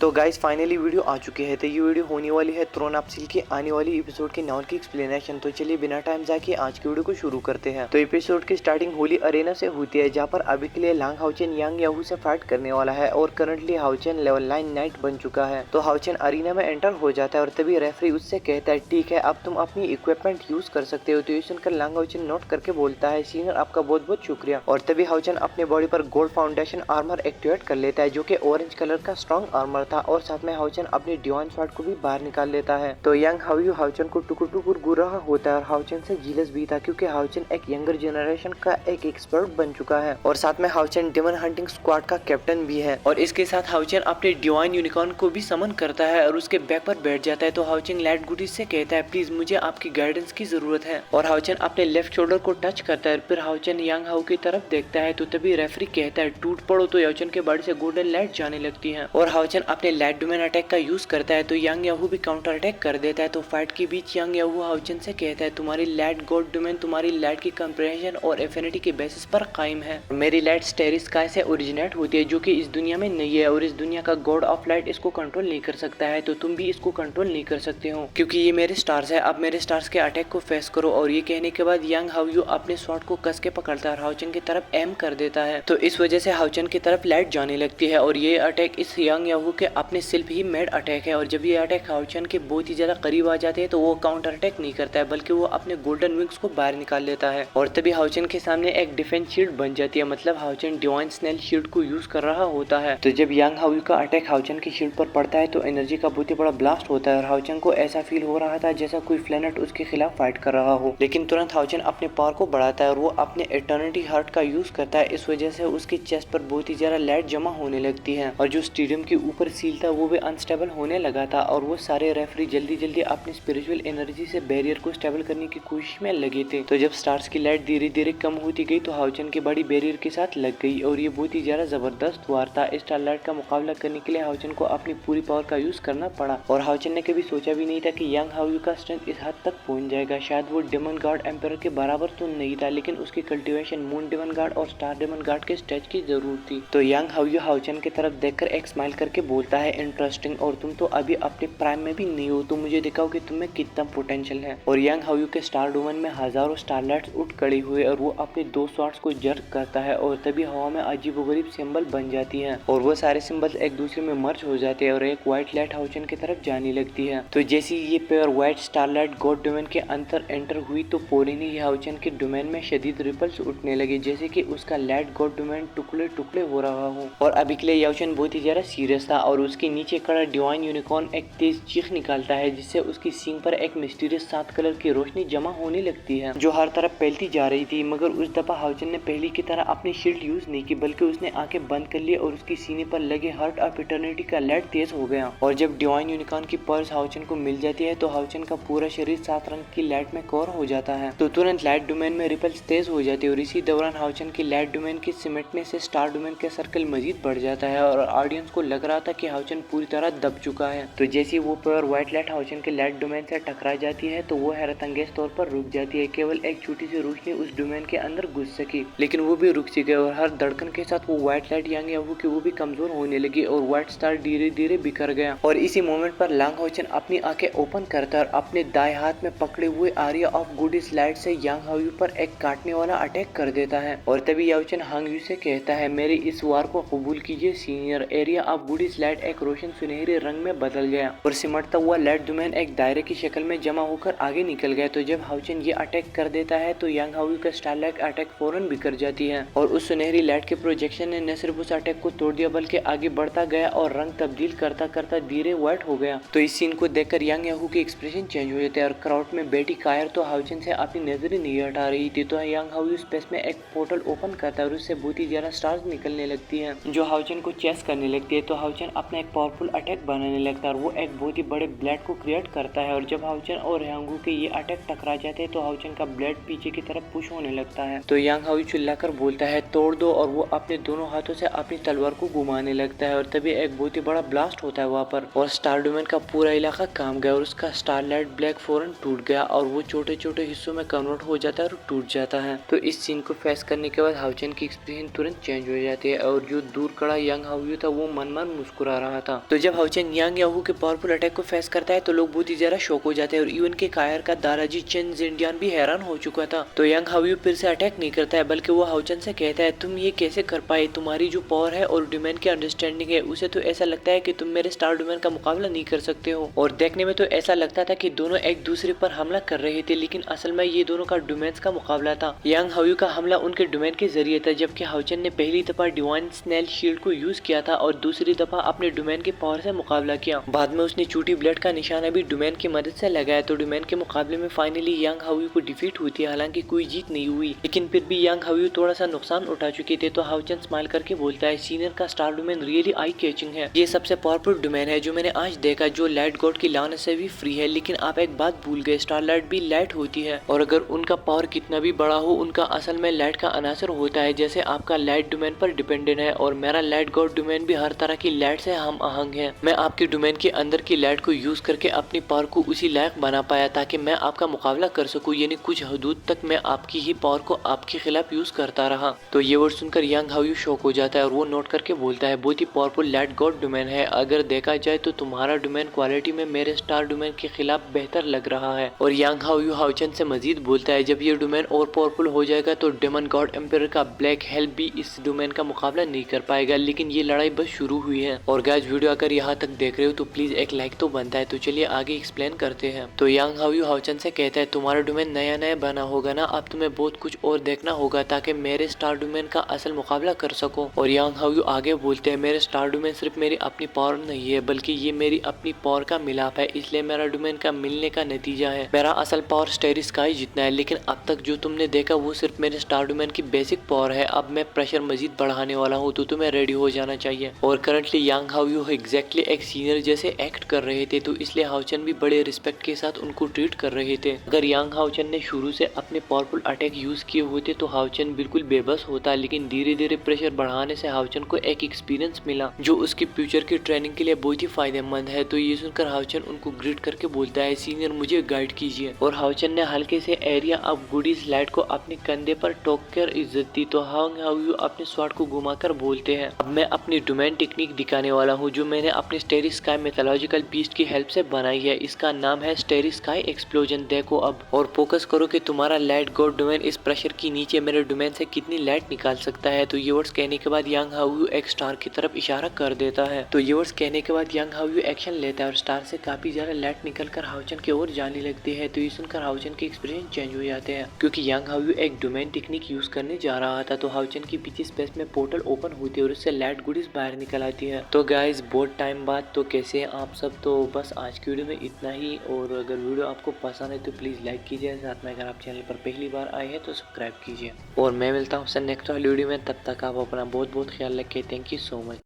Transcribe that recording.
तो guys finally video आ चुकी है। तो ये वीडियो होने वाली है थ्रोन ऑफ स्टील की आने वाली एपिसोड के नाम की एक्सप्लेनेशन। तो चलिए बिना टाइम जाके आज की वीडियो को शुरू करते हैं। तो एपिसोड की स्टार्टिंग होली अरेना से होती है, जहाँ पर अभी के लिए लांग हाउचेन यांग याहू से फाइट करने वाला है और करंटली हाउचेन लेवल 9 नाइट बन चुका है। तो हाउचेन अरेना में एंटर हो जाता है और तभी रेफरी उससे कहता है ठीक है अब तुम अपनी इक्विपमेंट यूज कर सकते हो। तो ये सुनकर लांग हाउचेन नोट करके बोलता है सीनियर आपका बहुत बहुत शुक्रिया। और तभी हाउचेन अपने बॉडी पर गोल्ड फाउंडेशन आर्मर एक्टिवेट कर लेता है, जो कि ऑरेंज कलर का स्ट्रॉन्ग आर्मर था, और साथ में हाउचेन अपने डिवाइन स्वॉर्ड को भी बाहर निकाल लेता है। तो यंग हाउयू हाउचेन को टुकुर टुकुर घूर रहा होता है और हाउचेन से जीलस भी था, क्योंकि हाउचेन एक यंगर जनरेशन का एक एक्सपर्ट बन चुका है और साथ में हाउचेन डेमन हंटिंग स्क्वाड का कैप्टन भी है। और इसके साथ हाउचेन अपने डिवाइन यूनिकॉर्न को भी समन करता है और उसके बैक पर बैठ जाता है। तो हाउचेन लाइट गुडी से कहता है प्लीज मुझे आपकी गाइडेंस की जरूरत है, और हाउचेन अपने लेफ्ट शोल्डर को टच करता है। फिर हाउचेन यंग हाउ की तरफ देखता है तो तभी रेफरी कहता है टूट पड़ो। तो हाउचेन के बॉडी से गोल्डन लाइट जाने लगती है और हाउचेन अपने लाइट डोमेन अटैक का यूज करता है। तो यंग याहू भी काउंटर अटैक कर देता है। तो फाइट के बीच यंग याहू हाउचेन से कहता है तुम्हारी लाइट गॉड डोमेन तुम्हारी लाइट की कंप्रेहेंशन और एफिनिटी के बेसिस पर कायम है। मेरी लाइट स्टेरी स्काई से ओरिजिनेट होती है, जो कि इस दुनिया में नहीं है, और इस दुनिया का गॉड ऑफ लाइट इसको कंट्रोल नहीं कर सकता है। तो तुम भी इसको कंट्रोल नहीं कर सकते हो, क्योंकि ये मेरे स्टार्स है। अब मेरे स्टार्स के अटैक को फेस करो। और ये कहने के बाद यंग हाउयू अपने स्वॉर्ड को कस के पकड़ता है और हाउचेन की तरफ एम कर देता है। तो इस वजह से हाउचेन की तरफ लाइट जाने लगती है और ये अटैक इस यंग याहू के अपने सेल्फ ही मेड अटैक है। और जब ये अटैक हाउचेन के बहुत ही ज्यादा करीब आ जाते हैं तो वो काउंटर अटैक नहीं करता है, बल्कि वो अपने गोल्डन विंग्स को बाहर निकाल लेता है। और तभी हाउचेन के सामने एक डिफेंस शील्ड बन जाती है, मतलब हाउचेन डिवाइन स्नेल शील्ड को यूज कर रहा होता है। तो जब यंग हाउयू का अटैक हाउचेन की शील्ड पर पड़ता है तो एनर्जी का बहुत ही बड़ा ब्लास्ट होता है और हाउचेन को ऐसा फील हो रहा था जैसा कोई प्लेनेट उसके खिलाफ फाइट कर रहा हो। लेकिन तुरंत हाउचेन अपने पावर को बढ़ाता है और वो अपने एटर्निटी हार्ट का यूज करता है। इस वजह से उसकी चेस्ट पर बहुत ही ज्यादा लाइट जमा होने लगती है और जो स्टेडियम के ऊपर सील था वो भी अनस्टेबल होने लगा था। और वो सारे रेफरी जल्दी जल्दी अपनी स्पिरिचुअल एनर्जी से बैरियर को स्टेबल करने की कोशिश में लगे थे। तो जब स्टार्स की लाइट धीरे धीरे कम होती गई तो हाउचेन की बड़ी बैरियर के साथ लग गई और ये बहुत ही ज्यादा जबरदस्त वार था। स्टार लाइट का मुकाबला करने के लिए हाउचेन को अपनी पूरी पावर का यूज करना पड़ा और हाउचेन ने कभी सोचा भी नहीं था कि यंग हाउयू का स्ट्रेंथ इस हद तक पहुंच जाएगा। शायद वो डेमन गार्ड एम्पायर के बराबर तो नहीं था, लेकिन उसकी कल्टीवेशन मून डेमन गार्ड और स्टार डेमन गार्ड के स्टेज की जरूर थी। तो यंग हाउयू हाउचेन की तरफ देखकर एक स्माइल करके बोलता है इंटरेस्टिंग, और तुम तो अभी अपने प्राइम में भी नहीं हो, तो मुझे दिखाओ कि तुम्हें कितना पोटेंशियल है। और यंग हाउयू के स्टार डोमेन में हजारों स्टारलाइट्स उठ खड़ी हुए और वो अपने दो स्वॉर्ड्स को जर्क करता है और तभी हवा में अजीबोगरीब सिंबल बन जाती है और वो सारे सिंबल्स एक दूसरे में मर्ज हो जाते हैं और एक व्हाइट लाइट हाउचेन की तरफ जाने लगती है। तो जैसे ये pure white starlight God domain के अंदर एंटर हुई तो पोरिन ही हाउचेन के डोमेन में शदीद रिपल्स उठने लगे, जैसे कि उसका लाइट गॉड डोमेन टुकड़े टुकड़े हो रहा हो। और अभी के लिए हाउचेन बहुत ही ज्यादा सीरियस था और उसके नीचे खड़ा डिवाइन यूनिकॉर्न एक तेज चीख निकालता है, जिससे उसकी सींग पर एक मिस्टीरियस 7 कलर की रोशनी जमा होने लगती है जो हर तरफ फैलती जा रही थी। मगर उस दफा हाउचेन ने पहले की तरह अपनी शील्ड यूज नहीं की, बल्कि उसने आंखें बंद कर ली और उसकी सीने पर लगे हार्ट ऑफ इटर्निटी का लाइट तेज हो गया। और जब डिवाइन यूनिकॉर्न की पर्स हाउचेन को मिल जाती है तो हाउचेन का पूरा शरीर 7 रंग की लाइट में कवर हो जाता है। तो तुरंत लाइट डोमेन में रिपल्स तेज हो जाती है और इसी दौरान हाउचेन की लाइट डोमेन के सिमटने से स्टार डोमेन का सर्कल मजीद बढ़ जाता है और ऑडियंस को लग रहा था कि हाउचेन पूरी तरह दब चुका है। तो जैसे वो प्योर व्हाइट लाइट हाउचेन के लाइट डोमेन से टकरा जाती है तो वो हैरत अंगेज तौर पर रुक जाती है। केवल एक छोटी सी रोशनी उस डोमेन के अंदर घुस सकी, लेकिन वो भी रुक चुकी और हर धड़कन के साथ वो व्हाइट लाइट यंग याहू की वो भी कमजोर होने लगी और व्हाइट स्टार धीरे धीरे बिखर गया। और इसी मोमेंट पर लांग हाउचेन अपनी आंखें ओपन करता है और अपने दाएं हाथ में पकड़े हुए आर्या ऑफ गुडिस लाइट से यंग हाउयू पर एक काटने वाला अटैक कर देता है। और तभी हाउचेन हांगयू से कहता है मेरी इस वार को कबूल कीजिए सीनियर। एरिया ऑफ गुडिस लाइट एक रोशन सुनहरे रंग में बदल गया और सिमटता हुआ लाइट डोमेन एक दायरे की शक्ल में जमा होकर आगे निकल गया। तो जब हाउचेन ये अटैक कर देता है तो यंग हाउयू का स्टारलाइट अटैक फौरन बिखर जाती है और उस सुनहरी लाइट के प्रोजेक्शन ने न सिर्फ उस अटैक को तोड़ दिया बल्कि आगे बढ़ता गया और रंग तब्दील करता करता धीरे व्हाइट हो गया। तो इस सीन को देखकर यंग याहू के एक्सप्रेशन चेंज हो जाते हैं और क्राउड में बैठी कायर तो हाउचेन से अपनी नजरें नहीं हटा रही थी। तो यंग हाउयू स्पेस में एक पोर्टल ओपन करता है और उससे बहुत ही ज्यादा स्टार्स निकलने लगती है जो हाउचेन को चेस करने लगती है। तो हाउचेन अपना एक पावरफुल अटैक बनाने लगता है और वो एक बहुत ही बड़े ब्लेड को क्रिएट करता है और जब हाउचेन और यांगू के ये अटैक टकरा जाते हैं तो हाउचेन का ब्लेड पीछे की तरफ पुश होने लगता है। तो यांग हाउयू चिल्लाकर बोलता है तोड़ दो और वो अपने दोनों हाथों से अपनी तलवार को घुमाने लगता है और तभी एक बहुत ही बड़ा ब्लास्ट होता है वहाँ पर और स्टार डोमेन का पूरा इलाका काम गया और उसका स्टारलाइट ब्लैक फौरन टूट गया और वो छोटे छोटे हिस्सों में कन्वर्ट हो जाता है और टूट जाता है। तो इस सीन को फेस करने के बाद हाउचेन की एक्सप्रेशन तुरंत चेंज हो जाती है और जो दूर खड़ा यंग हाउयू था वो मन मन मुस्कुरा मुस्कुरा रहा था। तो जब हाउचेन यांग याहू के पावरफुल अटैक को फेस करता है तो लोग बहुत ही ज्यादा शॉक हो जाते हैं और इवन के कायर का दादाजी चेन जिंडियान भी हैरान हो चुका था। तो यांग हाओयू फिर से अटैक नहीं करता है बल्कि वो हाउचेन से कहता है तुम ये कैसे कर पाए, तुम्हारी जो पावर है और डोमेन की अंडरस्टैंडिंग है उसे तो ऐसा लगता है कि तुम मेरे स्टार डोमेन का मुकाबला नहीं कर सकते हो। और देखने में तो ऐसा लगता था कि दोनों एक दूसरे पर हमला कर रहे थे, लेकिन असल में ये दोनों का डोमेन्स का मुकाबला था। यांग हाओयू का हमला उनके डोमेन के जरिए था, जबकि हाउचेन ने पहली दफा डिवाइन स्नेल शील्ड को यूज किया था और दूसरी दफा अपने डोमेन की पावर से मुकाबला किया। बाद में उसने चूटी ब्लेड का निशाना भी डोमेन की मदद से लगाया। तो डोमेन के मुकाबले में फाइनली यांग हाओयू को डिफीट हुई थी, हालांकि कोई जीत नहीं हुई, लेकिन फिर भी यांग हाओयू थोड़ा सा नुकसान उठा चुके थे। तो हाउचेन स्माइल करके बोलता है सीनियर का star domain really eye catching है, ये सबसे पावरफुल डोमेन है जो मैंने आज देखा, जो लाइट गॉड की लानत से भी फ्री है। लेकिन आप एक बात भूल गए, स्टारलाइट भी लाइट होती है और अगर उनका पावर कितना भी बड़ा हो उनका असल में लाइट का अनासर होता है। जैसे आपका लाइट डोमेन पर डिपेंडेंट है और मेरा लाइट गॉड डोमेन भी हर तरह की लाइट से हम आहंग है। मैं आपके डोमेन के अंदर की लाइट को यूज करके अपनी पावर को उसी लायक बना पाया ताकि मैं आपका मुकाबला कर सकूं, यानी कुछ हदूद तक मैं आपकी ही पावर को आपके खिलाफ यूज करता रहा। तो ये वर्ड सुनकर यांग हाओयू शॉक हो जाता है और वो नोट करके बोलता है बहुत ही पावरफुल लाइट गॉड डोमेन है, अगर देखा जाए तो तुम्हारा डोमेन क्वालिटी में मेरे स्टार डोमेन के खिलाफ बेहतर लग रहा है। और यांग हाओयू हाउचेन से मजीद बोलता है जब ये डोमेन और पावरफुल हो जाएगा तो डेमन गॉड एम्पायर का ब्लैक हेल भी इस डोमेन का मुकाबला नहीं कर पाएगा, लेकिन ये लड़ाई बस शुरू हुई है। और गाइस वीडियो अगर यहाँ तक देख रहे हो तो प्लीज एक लाइक तो बनता है। तो चलिए आगे एक्सप्लेन करते हैं। तो यांग हाओयू हाउचेन से कहता है तुम्हारा डोमेन नया नया बना होगा ना, अब तुम्हें बहुत कुछ और देखना होगा ताकि मेरे स्टार डोमेन का असल मुकाबला कर सको। और यांग हाओयू आगे बोलते हैं मेरे स्टार डोमेन सिर्फ मेरी अपनी पावर नहीं है बल्कि ये मेरी अपनी पावर का मिलाप है, इसलिए मेरा डोमेन का मिलने का नतीजा है। मेरा असल पावर स्टेरी स्काई जितना है, लेकिन अब तक जो तुमने देखा वो सिर्फ मेरे स्टार डोमेन की बेसिक पावर है। अब मैं प्रेशर मजीद बढ़ाने वाला हूँ तो तुम्हें रेडी हो जाना चाहिए। और करंटली यांग हाओयू एग्जैक्टली एक सीनियर जैसे एक्ट कर रहे थे, तो इसलिए हाउचेन भी बड़े रिस्पेक्ट के साथ उनको ट्रीट कर रहे थे। अगर यांग हाउचेन ने शुरू से अपने पावरफुल अटैक यूज किए होते तो हाउचेन बिल्कुल बेबस होता, लेकिन धीरे धीरे प्रेशर बढ़ाने से हाउचेन को एक एक्सपीरियंस मिला जो उसकी फ्यूचर की ट्रेनिंग के लिए बहुत ही फायदेमंद है। तो ये सुनकर हाउचेन उनको ग्रीट करके बोलता है सीनियर मुझे गाइड कीजिए। और हाउचेन ने हल्के से एरिया ऑफ गुडीज लाइट को अपने कंधे पर टोक कर इज्जत दी। तो यांग हाओयू अपने स्वॉर्ड को घुमाकर बोलते हैं अब मैं अपनी डोमेन टेक्निक दिखाने वाला हूँ जो मैंने अपने स्टेरी स्काई मिथोलॉजिकल बीस्ट की हेल्प से बनाई है। इसका नाम है स्टेरी स्काई एक्सप्लोजन। देखो अब और फोकस करो कि तुम्हारा लाइट गॉड डोमेन इस प्रेशर के नीचे मेरे डोमेन से कितनी लाइट निकाल सकता है। तो ये वर्ड्स कहने के बाद यांग हाओयू एक स्टार की तरफ इशारा कर देता है। तो ये वर्ड्स कहने के बाद यांग हाओयू एक्शन लेता है और स्टार से काफी ज्यादा लाइट निकलकर हाउचेन की ओर जाने लगती है। तो ये सुनकर हाउचेन के एक्सपीरियंस चेंज हो जाते हैं क्योंकि यांग हाओयू एक डोमेन टेक्निक यूज करने जा रहा था। तो हाउचेन की पीछे स्पेस में पोर्टल ओपन होती है और उससे लाइट गुडीज बाहर निकल आती है। तो गाइस बहुत टाइम बाद तो कैसे हैं आप सब। तो बस आज की वीडियो में इतना ही, और अगर वीडियो आपको पसंद है तो प्लीज लाइक कीजिए, साथ में अगर आप चैनल पर पहली बार आए हैं तो सब्सक्राइब कीजिए। और मैं मिलता हूँ नेक्स्ट वाली वीडियो में, तब तक आप अपना बहुत बहुत ख्याल रखें। Thank you so much.